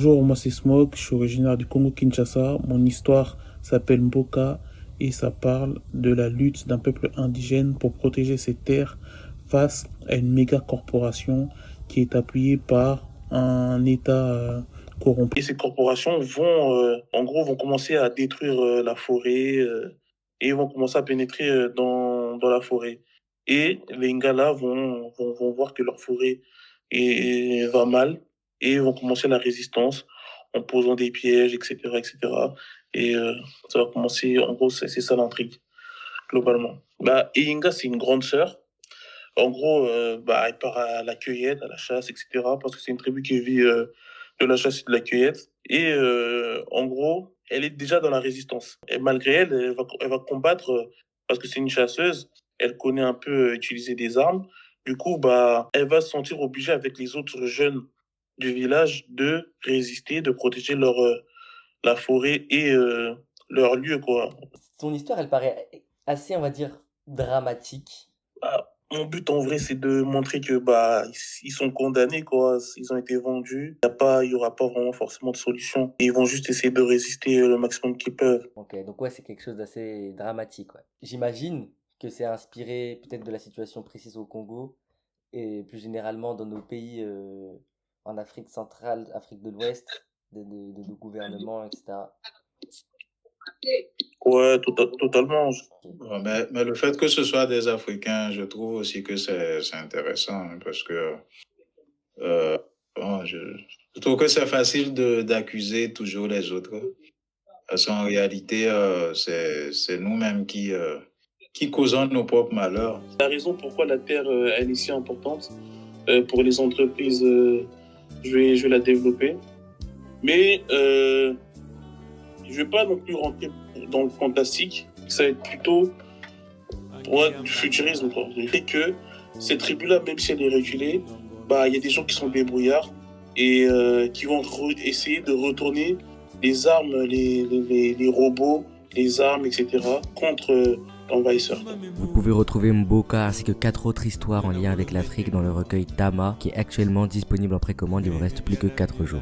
Bonjour, moi c'est Smog, je suis originaire du Congo-Kinshasa. Mon histoire s'appelle Mboka et ça parle de la lutte d'un peuple indigène pour protéger ses terres face à une méga corporation qui est appuyée par un État corrompu. Et ces corporations en gros, vont commencer à détruire la forêt et vont commencer à pénétrer dans la forêt. Et les Ngala vont voir que leur forêt va mal et vont commencer la résistance en posant des pièges, etc., etc. Et ça va commencer, en gros, c'est ça l'intrigue, globalement. Bah, Eyinga, c'est une grande sœur. En gros, elle part à la cueillette, à la chasse, etc. Parce que c'est une tribu qui vit de la chasse et de la cueillette. Et en gros, elle est déjà dans la résistance. Et malgré elle, elle va combattre parce que c'est une chasseuse. Elle connaît un peu utiliser des armes. Du coup, elle va se sentir obligée avec les autres jeunes du village de résister, de protéger la forêt et leur lieu, quoi. Ton histoire, elle paraît assez, on va dire, dramatique. Mon but en vrai, c'est de montrer que ils sont condamnés, quoi. Ils ont été vendus. Il y aura pas vraiment forcément de solution. Et ils vont juste essayer de résister le maximum qu'ils peuvent. Ok, donc ouais, c'est quelque chose d'assez dramatique, ouais. J'imagine que c'est inspiré peut-être de la situation précise au Congo et plus généralement dans nos pays en Afrique centrale, Afrique de l'Ouest, de nos gouvernements, etc. Ouais, totalement. Ok. Ouais, mais le fait que ce soit des Africains, je trouve aussi que c'est intéressant hein, parce que euh, bon, je trouve que c'est facile d'accuser toujours les autres. Parce qu'en réalité, c'est nous-mêmes qui causons nos propres malheurs. La raison pourquoi la terre elle est si importante pour les entreprises, je vais la développer. Mais je vais pas non plus rentrer dans le fantastique. Ça va être plutôt du futurisme, quoi. Le fait que cette tribu-là, même si elle est reculée, il y a des gens qui sont débrouillards et qui vont essayer de retourner les armes, les robots, les armes, etc. contre l'envahisseur. Vous pouvez retrouver Mboka ainsi que 4 autres histoires en lien avec l'Afrique dans le recueil Tama qui est actuellement disponible en précommande. Il ne vous reste plus que 4 jours.